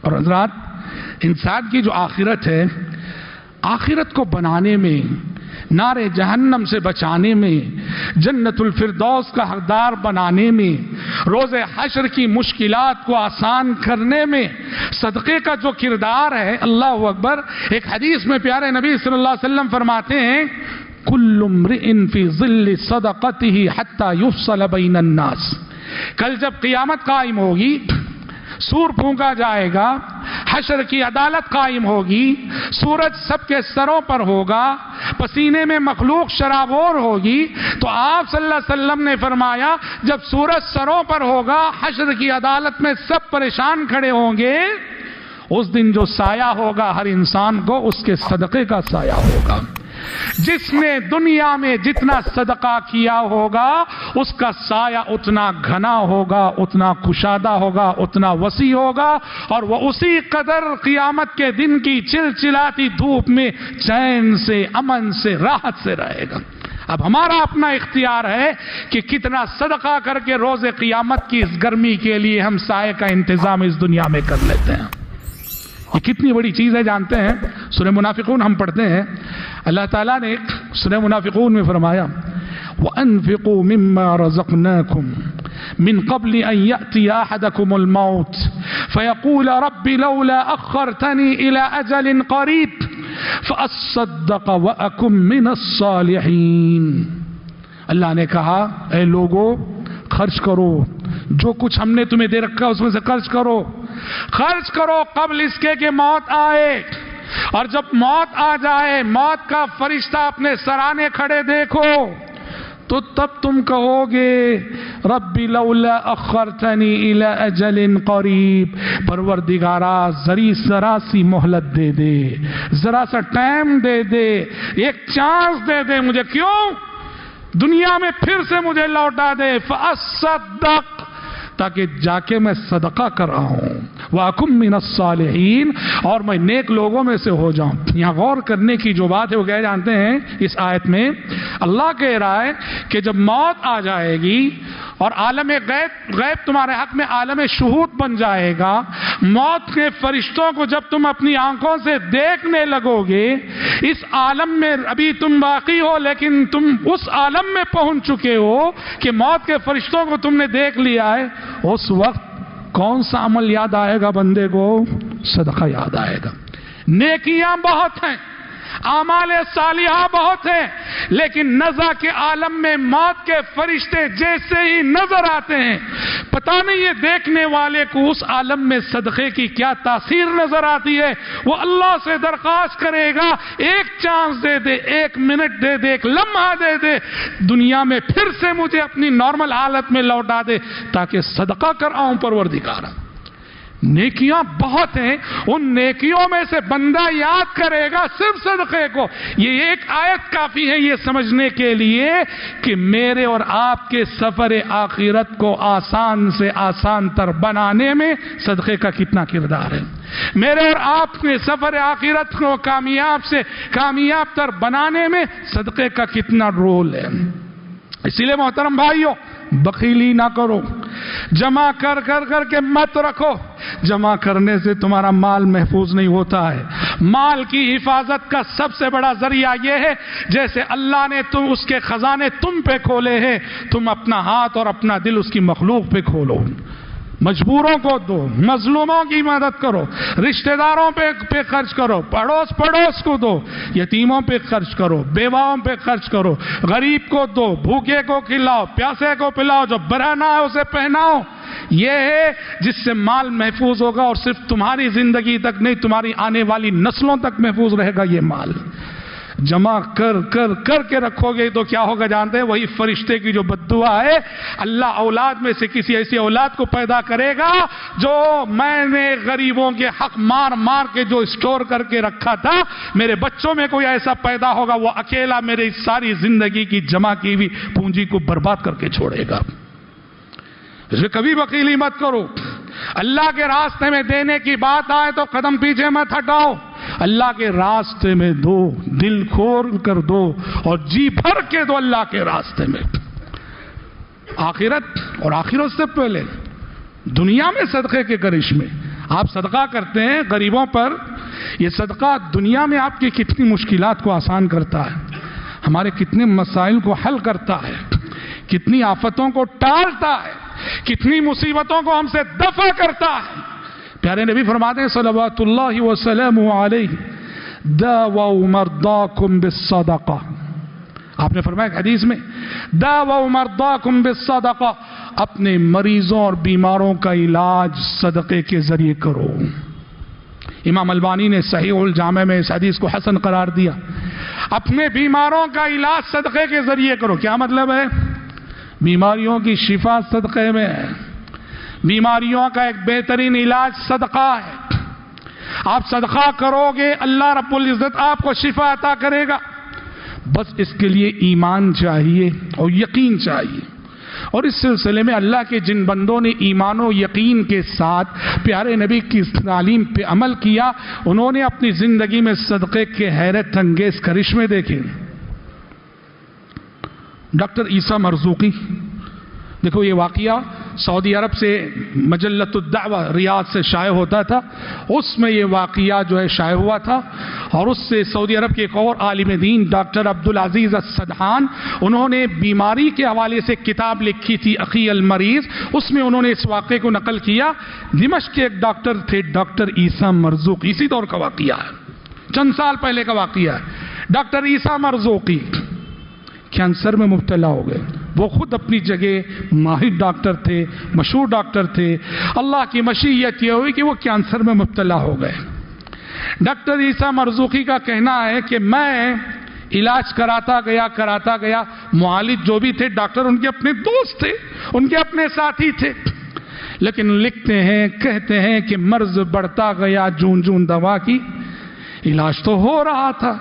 اور حضرات، انسان کی جو آخرت ہے، آخرت کو بنانے میں، نار جہنم سے بچانے میں، جنت الفردوس کا حقدار بنانے میں، روز حشر کی مشکلات کو آسان کرنے میں صدقے کا جو کردار ہے، اللہ اکبر۔ ایک حدیث میں پیارے نبی صلی اللہ علیہ وسلم فرماتے ہیں، کل امرئ فی ظل صدقته حتی یفصل بین الناس۔ کل جب قیامت قائم ہوگی، سور پھونکا جائے گا، حشر کی عدالت قائم ہوگی، سورج سب کے سروں پر ہوگا، پسینے میں مخلوق شرابور ہوگی، تو آپ صلی اللہ علیہ وسلم نے فرمایا جب سورج سروں پر ہوگا، حشر کی عدالت میں سب پریشان کھڑے ہوں گے، اس دن جو سایہ ہوگا ہر انسان کو اس کے صدقے کا سایہ ہوگا۔ جس نے دنیا میں جتنا صدقہ کیا ہوگا اس کا سایہ اتنا گھنا ہوگا، اتنا کشادہ ہوگا، اتنا وسیع ہوگا، اور وہ اسی قدر قیامت کے دن کی چلچلاتی دھوپ میں چین سے، امن سے، راحت سے رہے گا۔ اب ہمارا اپنا اختیار ہے کہ کتنا صدقہ کر کے روز قیامت کی اس گرمی کے لیے ہم سائے کا انتظام اس دنیا میں کر لیتے ہیں۔ یہ کتنی بڑی چیز ہے جانتے ہیں؟ سورہ منافقون ہم پڑھتے ہیں، اللہ تعالیٰ نے سورہ منافقون میں فرمایا وَأَنفِقُوا مِمَّا رَزَقْنَاكُمْ مِن قَبْلِ أَن يَأْتِيَ أَحَدَكُمُ الْمَوْتُ فَيَقُولَ رَبِّ لَوْلَا أَخَّرْتَنِي إِلَىٰ أَجَلٍ قَرِيبٍ فَأَصَّدَّقَ وَأَكُن مِّنَ الصَّالِحِينَ۔ اللہ نے کہا اے لوگو، خرچ کرو، جو کچھ ہم نے تمہیں دے رکھا اس میں سے خرچ کرو، خرچ کرو قبل اس کے کہ موت آئے، اور جب موت آ جائے، موت کا فرشتہ اپنے سرانے کھڑے دیکھو تو تب تم کہو گے رب لولا اخرتنی الی اجل قریب، پروردگارا ذرا سی مہلت دے دے، ذرا سا ٹائم دے دے، ایک چانس دے دے مجھے، کیوں دنیا میں پھر سے مجھے لوٹا دے، فاصدق، تاکہ جا کے میں صدقہ کر رہا ہوں، وَأَكُن مِّنَ الصَّالِحِينَ، اور میں نیک لوگوں میں سے ہو جاؤں۔ یہاں غور کرنے کی جو بات ہے وہ کہہ جانتے ہیں اس آیت میں اللہ کہہ رہا ہے کہ جب موت آ جائے گی اور عالم غیب تمہارے حق میں عالم شہود بن جائے گا، موت کے فرشتوں کو جب تم اپنی آنکھوں سے دیکھنے لگو گے، اس عالم میں ابھی تم باقی ہو لیکن تم اس عالم میں پہنچ چکے ہو کہ موت کے فرشتوں کو تم نے دیکھ لیا ہے، اس وقت کون سا عمل یاد آئے گا بندے کو؟ صدقہ یاد آئے گا۔ نیکیاں بہت ہیں، اعمال صالحہ بہت ہیں، لیکن نزع کے عالم میں موت کے فرشتے جیسے ہی نظر آتے ہیں، پتہ نہیں یہ دیکھنے والے کو اس عالم میں صدقے کی کیا تاثیر نظر آتی ہے۔ وہ اللہ سے درخواست کرے گا ایک چانس دے دے، ایک منٹ دے دے، ایک لمحہ دے دے، دنیا میں پھر سے مجھے اپنی نارمل حالت میں لوٹا دے تاکہ صدقہ کر آؤں پروردگارا۔ نیکیاں بہت ہیں، ان نیکیوں میں سے بندہ یاد کرے گا صرف صدقے کو۔ یہ ایک آیت کافی ہے یہ سمجھنے کے لیے کہ میرے اور آپ کے سفر آخرت کو آسان سے آسان تر بنانے میں صدقے کا کتنا کردار ہے، میرے اور آپ کے سفر آخرت کو کامیاب سے کامیاب تر بنانے میں صدقے کا کتنا رول ہے۔ اسی لیے محترم بھائیوں، بخیلی نہ کرو، جمع کر کے مت رکھو۔ جمع کرنے سے تمہارا مال محفوظ نہیں ہوتا ہے۔ مال کی حفاظت کا سب سے بڑا ذریعہ یہ ہے جیسے اللہ نے تم اس کے خزانے تم پہ کھولے ہیں، تم اپنا ہاتھ اور اپنا دل اس کی مخلوق پہ کھولو۔ مجبوروں کو دو، مظلوموں کی مدد کرو، رشتہ داروں پہ خرچ کرو، پڑوس کو دو، یتیموں پہ خرچ کرو، بیواؤں پہ خرچ کرو، غریب کو دو، بھوکے کو کھلاؤ، پیاسے کو پلاؤ، جو برہنہ ہے اسے پہناؤ۔ یہ ہے جس سے مال محفوظ ہوگا، اور صرف تمہاری زندگی تک نہیں، تمہاری آنے والی نسلوں تک محفوظ رہے گا یہ مال۔ جمع کر کے رکھو گے تو کیا ہوگا جانتے ہیں؟ وہی فرشتے کی جو بددعا ہے، اللہ اولاد میں سے کسی ایسی اولاد کو پیدا کرے گا جو میں نے غریبوں کے حق مار کے جو اسٹور کر کے رکھا تھا، میرے بچوں میں کوئی ایسا پیدا ہوگا وہ اکیلا میری ساری زندگی کی جمع کی ہوئی پونجی کو برباد کر کے چھوڑے گا۔ اس میں کبھی بخیلی مت کرو۔ اللہ کے راستے میں دینے کی بات آئے تو قدم پیچھے مت ہٹاؤ، اللہ کے راستے میں دو، دل کھول کر دو اور جی بھر کے دو اللہ کے راستے میں۔ آخرت اور آخرت سے پہلے دنیا میں صدقے کے کرشمے، آپ صدقہ کرتے ہیں غریبوں پر، یہ صدقہ دنیا میں آپ کی کتنی مشکلات کو آسان کرتا ہے، ہمارے کتنے مسائل کو حل کرتا ہے، کتنی آفتوں کو ٹالتا ہے، کتنی مصیبتوں کو ہم سے دفع کرتا ہے۔ پیارے نبی فرماتے ہیں صلوات اللہ وسلم علیہ، داووا مرضاکم بالصدقہ، آپ نے فرمایا حدیث میں داووا مرضاکم بالصدقہ، اپنے مریضوں اور بیماروں کا علاج صدقے کے ذریعے کرو۔ امام البانی نے صحیح الجامع میں اس حدیث کو حسن قرار دیا، اپنے بیماروں کا علاج صدقے کے ذریعے کرو۔ کیا مطلب ہے؟ بیماریوں کی شفا صدقے میں ہے، بیماریوں کا ایک بہترین علاج صدقہ ہے۔ آپ صدقہ کرو گے اللہ رب العزت آپ کو شفا عطا کرے گا، بس اس کے لیے ایمان چاہیے اور یقین چاہیے۔ اور اس سلسلے میں اللہ کے جن بندوں نے ایمان و یقین کے ساتھ پیارے نبی کی تعلیم پہ عمل کیا، انہوں نے اپنی زندگی میں صدقے کے حیرت انگیز کرشمے دیکھے۔ ڈاکٹر عیسیٰ مرزوقی، دیکھو یہ واقعہ سعودی عرب سے مجلۃ الدعوہ ریاض سے شائع ہوتا تھا، اس میں یہ واقعہ جو ہے شائع ہوا تھا، اور اس سے سعودی عرب کے ایک اور عالم دین ڈاکٹر عبدالعزیز السدحان، انہوں نے بیماری کے حوالے سے کتاب لکھی تھی اخی المریض، اس میں انہوں نے اس واقعے کو نقل کیا۔ دمشق کے ایک ڈاکٹر تھے ڈاکٹر عیسیٰ مرزوقی، اسی دور کا واقعہ ہے، چند سال پہلے کا واقعہ ہے۔ ڈاکٹر عیسیٰ مرزوقی کینسر میں مبتلا ہو گئے، وہ خود اپنی جگہ ماہر ڈاکٹر تھے، مشہور ڈاکٹر تھے، اللہ کی مشیت یہ ہوئی کہ وہ کینسر میں مبتلا ہو گئے۔ ڈاکٹر عیسیٰ مرزوقی کا کہنا ہے کہ میں علاج کراتا گیا، معالج جو بھی تھے ڈاکٹر ان کے اپنے دوست تھے، ان کے اپنے ساتھی تھے، لیکن لکھتے ہیں کہتے ہیں کہ مرض بڑھتا گیا، جون جون دوا کی، علاج تو ہو رہا تھا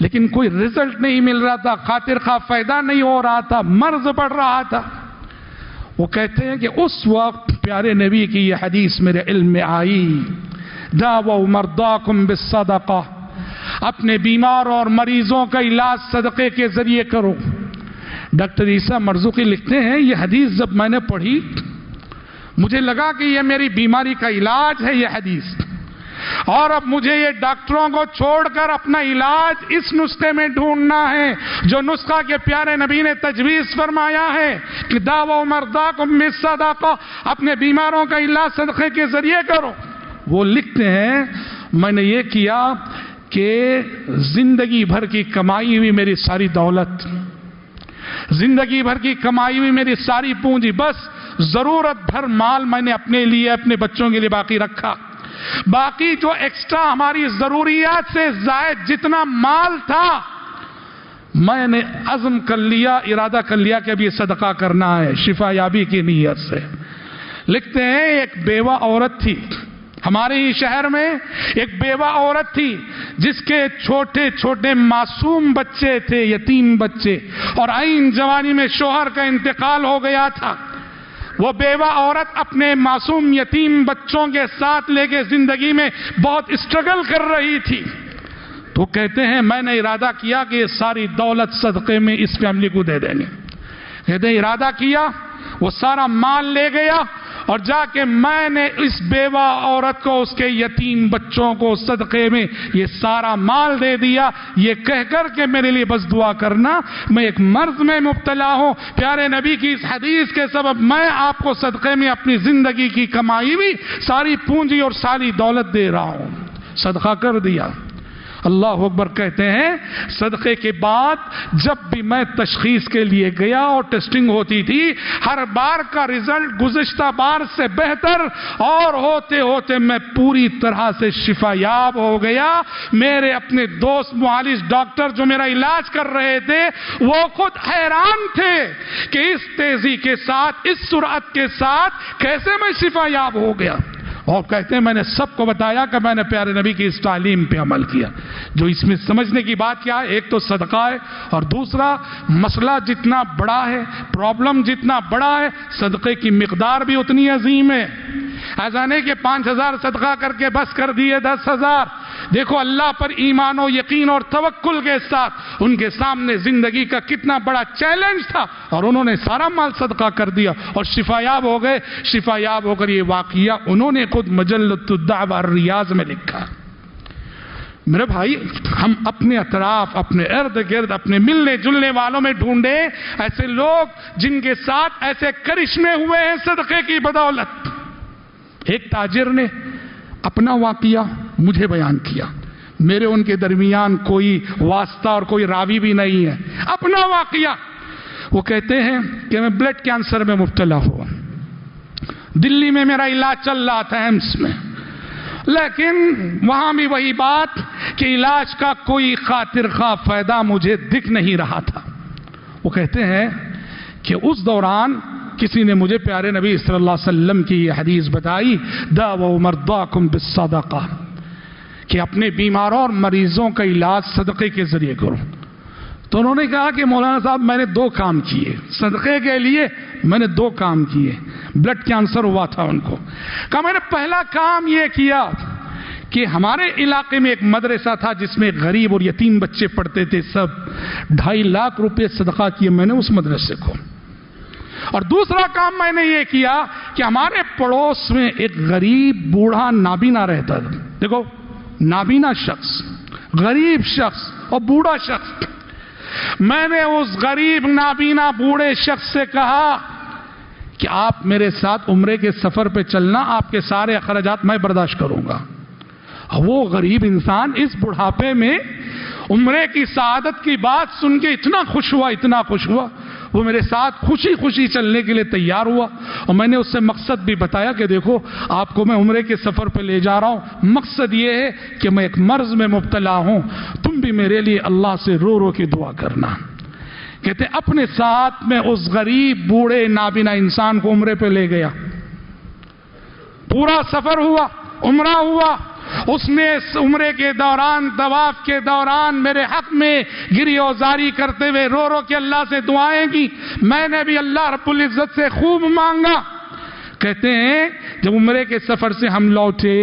لیکن کوئی رزلٹ نہیں مل رہا تھا، خاطر خواہ فائدہ نہیں ہو رہا تھا، مرض بڑھ رہا تھا۔ وہ کہتے ہیں کہ اس وقت پیارے نبی کی یہ حدیث میرے علم میں آئی، داووا مرضاکم بالصدقہ، اپنے بیمار اور مریضوں کا علاج صدقے کے ذریعے کرو۔ ڈاکٹر عیسیٰ مرزوقی لکھتے ہیں یہ حدیث جب میں نے پڑھی مجھے لگا کہ یہ میری بیماری کا علاج ہے یہ حدیث، اور اب مجھے یہ ڈاکٹروں کو چھوڑ کر اپنا علاج اس نسخے میں ڈھونڈنا ہے جو نسخہ کے پیارے نبی نے تجویز فرمایا ہے کہ داووا مرضاکم بالصدقہ، اپنے بیماروں کا علاج صدقے کے ذریعے کرو۔ وہ لکھتے ہیں میں نے یہ کیا کہ زندگی بھر کی کمائی ہوئی میری ساری دولت، زندگی بھر کی کمائی ہوئی میری ساری پونجی، بس ضرورت بھر مال میں نے اپنے لیے اپنے بچوں کے لیے باقی رکھا، باقی جو ایکسٹرا ہماری ضروریات سے زائد جتنا مال تھا میں نے عزم کر لیا، ارادہ کر لیا کہ اب یہ صدقہ کرنا ہے شفا یابی کی نیت سے۔ لکھتے ہیں ایک بیوہ عورت تھی ہمارے ہی شہر میں، ایک بیوہ عورت تھی جس کے چھوٹے چھوٹے معصوم بچے تھے، یتیم بچے، اور عین جوانی میں شوہر کا انتقال ہو گیا تھا۔ وہ بیوہ عورت اپنے معصوم یتیم بچوں کے ساتھ لے کے زندگی میں بہت اسٹرگل کر رہی تھی، تو کہتے ہیں میں نے ارادہ کیا کہ یہ ساری دولت صدقے میں اس فیملی کو دے دیں گے۔ کہتے ہیں ارادہ کیا، وہ سارا مال لے گیا اور جا کے میں نے اس بیوہ عورت کو اس کے یتیم بچوں کو صدقے میں یہ سارا مال دے دیا، یہ کہہ کر کہ میرے لیے بس دعا کرنا، میں ایک مرض میں مبتلا ہوں، پیارے نبی کی اس حدیث کے سبب میں آپ کو صدقے میں اپنی زندگی کی کمائی ہوئی ساری پونجی اور ساری دولت دے رہا ہوں۔ صدقہ کر دیا۔ اللہ اکبر کہتے ہیں صدقے کے بعد جب بھی میں تشخیص کے لیے گیا اور ٹیسٹنگ ہوتی تھی، ہر بار کا رزلٹ گزشتہ بار سے بہتر، اور ہوتے ہوتے میں پوری طرح سے شفا یاب ہو گیا۔ میرے اپنے دوست معالج ڈاکٹر جو میرا علاج کر رہے تھے وہ خود حیران تھے کہ اس تیزی کے ساتھ، اس سرعت کے ساتھ کیسے میں شفا یاب ہو گیا۔ اور کہتے ہیں میں نے سب کو بتایا کہ میں نے پیارے نبی کی اس تعلیم پہ عمل کیا۔ جو اس میں سمجھنے کی بات کیا ہے، ایک تو صدقہ ہے، اور دوسرا مسئلہ جتنا بڑا ہے، پرابلم جتنا بڑا ہے، صدقے کی مقدار بھی اتنی عظیم ہے۔ ایسا نہیں کہ 5,000 صدقہ کر کے بس کر دیے 10,000، دیکھو اللہ پر ایمان و یقین اور توکل کے ساتھ ان کے سامنے زندگی کا کتنا بڑا چیلنج تھا، اور انہوں نے سارا مال صدقہ کر دیا اور شفا یاب ہو گئے۔ شفا یاب ہو کر یہ واقعہ انہوں نے خود مجلۃ الدعوہ الریاض میں لکھا۔ میرے بھائی، ہم اپنے اطراف، اپنے ارد گرد، اپنے ملنے جلنے والوں میں ڈھونڈے ایسے لوگ جن کے ساتھ ایسے کرشمے ہوئے ہیں صدقے کی بدولت۔ ایک تاجر نے اپنا واقعہ مجھے بیان کیا، میرے ان کے درمیان کوئی واسطہ اور کوئی راوی بھی نہیں ہے، اپنا واقعہ۔ وہ کہتے ہیں کہ میں بلڈ کینسر میں مبتلا ہوا، دلی میں میرا علاج چل رہا تھا ایمس میں، لیکن وہاں بھی وہی بات کہ علاج کا کوئی خاطر خواہ فائدہ مجھے دکھ نہیں رہا تھا۔ وہ کہتے ہیں کہ اس دوران کسی نے مجھے پیارے نبی صلی اللہ علیہ وسلم کی یہ حدیث بتائی، داؤوا مرضاکم بالصدقہ، کہ اپنے بیماروں اور مریضوں کا علاج صدقے کے ذریعے کرو۔ تو انہوں نے کہا کہ مولانا صاحب میں نے 2 کام کیے صدقے کے لیے، میں نے 2 کام کیے۔ بلڈ کینسر ہوا تھا ان کو، کہا میں نے پہلا کام یہ کیا کہ ہمارے علاقے میں ایک مدرسہ تھا جس میں غریب اور یتیم بچے پڑھتے تھے، سب 2.5 لاکھ روپے صدقہ کیے میں نے اس مدرسے کو۔ اور دوسرا کام میں نے یہ کیا کہ ہمارے پڑوس میں ایک غریب بوڑھا نابینا رہتا تھا، دیکھو نابینا شخص، غریب شخص اور بوڑھا شخص، میں نے اس غریب نابینا بوڑھے شخص سے کہا کہ آپ میرے ساتھ عمرے کے سفر پہ چلنا، آپ کے سارے اخراجات میں برداشت کروں گا۔ وہ غریب انسان اس بڑھاپے میں عمرے کی سعادت کی بات سن کے اتنا خوش ہوا، اتنا خوش ہوا، وہ میرے ساتھ خوشی خوشی چلنے کے لیے تیار ہوا۔ اور میں نے اس سے مقصد بھی بتایا کہ دیکھو آپ کو میں عمرے کے سفر پہ لے جا رہا ہوں، مقصد یہ ہے کہ میں ایک مرض میں مبتلا ہوں، تم بھی میرے لیے اللہ سے رو رو کے دعا کرنا۔ کہتے اپنے ساتھ میں اس غریب بوڑھے نابینا انسان کو عمرے پہ لے گیا، پورا سفر ہوا، عمرہ ہوا، اس نے عمرے کے دوران، طواف کے دوران میرے حق میں گریہ وزاری کرتے ہوئے رو رو کے اللہ سے دعائیں کی، میں نے بھی اللہ رب العزت سے خوب مانگا۔ کہتے ہیں جب عمرے کے سفر سے ہم لوٹے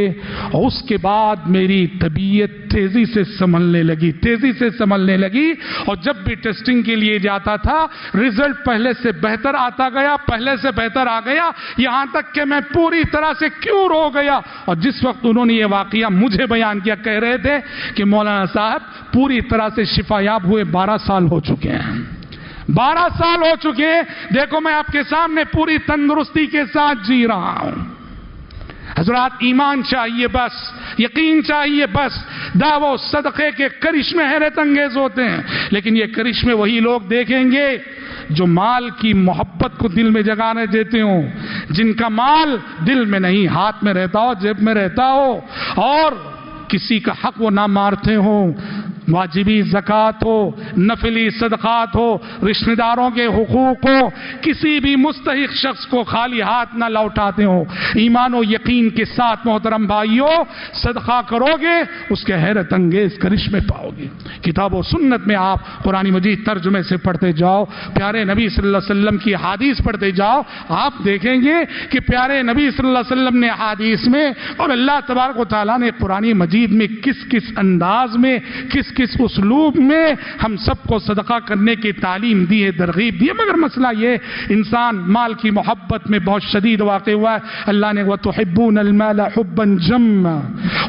اور اس کے بعد میری طبیعت تیزی سے سنبھلنے لگی اور جب بھی ٹیسٹنگ کے لیے جاتا تھا رزلٹ پہلے سے بہتر آتا گیا، پہلے سے بہتر آ گیا، یہاں تک کہ میں پوری طرح سے کیور ہو گیا۔ اور جس وقت انہوں نے یہ واقعہ مجھے بیان کیا، کہہ رہے تھے کہ مولانا صاحب پوری طرح سے شفا یاب ہوئے 12 سال ہو چکے ہیں، 12 سال ہو چکے ہیں، دیکھو میں آپ کے سامنے پوری تندرستی کے ساتھ جی رہا ہوں۔ حضرات ایمان چاہیے، بس یقین چاہیے، بس دعووں صدقے کے کرشمے حیرت انگیز ہوتے ہیں، لیکن یہ کرشمے وہی لوگ دیکھیں گے جو مال کی محبت کو دل میں جگانے دیتے ہوں، جن کا مال دل میں نہیں ہاتھ میں رہتا ہو، جیب میں رہتا ہو، اور کسی کا حق وہ نہ مارتے ہوں، واجبی زکوٰۃ ہو، نفلی صدقات ہو، رشتہ داروں کے حقوق ہو، کسی بھی مستحق شخص کو خالی ہاتھ نہ لوٹاتے ہو۔ ایمان و یقین کے ساتھ محترم بھائیوں صدقہ کرو گے اس کے حیرت انگیز کرشمے پاؤ گے۔ کتاب و سنت میں آپ قرآن مجید ترجمے سے پڑھتے جاؤ، پیارے نبی صلی اللہ علیہ وسلم کی حدیث پڑھتے جاؤ، آپ دیکھیں گے کہ پیارے نبی صلی اللہ علیہ وسلم نے حدیث میں اور اللہ تبارک و تعالیٰ نے قرآن مجید میں کس کس انداز میں، کس اسلوب میں ہم سب کو صدقہ کرنے کی تعلیم دی ہے، ترغیب دی ہے۔ مگر مسئلہ یہ انسان مال کی محبت میں بہت شدید واقع ہوا ہے۔ اللہ نے وَتُحِبُّونَ الْمَالَ حُبًّا جَمًّا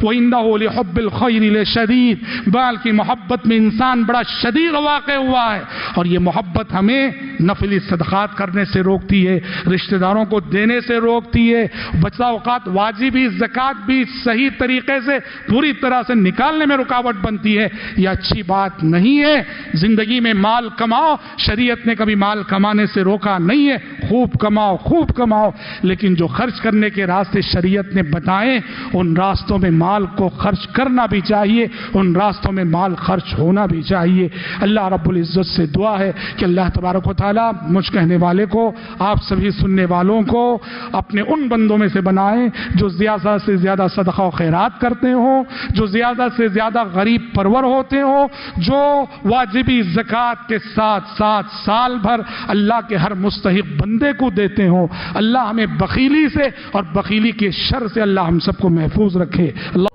وَإِنَّهُ لِحُبِّ الْخَيْرِ لَشَدِيدٌ، مال کی محبت میں انسان بڑا شدید واقع ہوا ہے، اور یہ محبت ہمیں نفلی صدقات کرنے سے روکتی ہے، رشتہ داروں کو دینے سے روکتی ہے، بچہ اوقات واجبی زکوٰۃ بھی صحیح طریقے سے پوری طرح سے نکالنے میں رکاوٹ بنتی ہے۔ یہ اچھی بات نہیں ہے۔ زندگی میں مال کماؤ، شریعت نے کبھی مال کمانے سے روکا نہیں ہے، خوب کماؤ، خوب کماؤ، لیکن جو خرچ کرنے کے راستے شریعت نے بتائے ان راستوں میں مال کو خرچ کرنا بھی چاہیے، ان راستوں میں مال خرچ ہونا بھی چاہیے۔ اللہ رب العزت سے دعا ہے کہ اللہ تبارک و تعالیٰ مجھ کہنے والے کو، آپ سبھی سننے والوں کو اپنے ان بندوں میں سے بنائیں جو زیادہ سے زیادہ صدقہ و خیرات کرتے ہوں، جو زیادہ سے زیادہ غریب پرور ہوتے ہوں، جو واجبی زکوٰۃ کے ساتھ ساتھ سال بھر اللہ کے ہر مستحق بندے کو دیتے ہوں۔ اللہ ہمیں بخیلی سے اور بخیلی کے شر سے اللہ ہم سب کو محفوظ رکھے۔ اللہ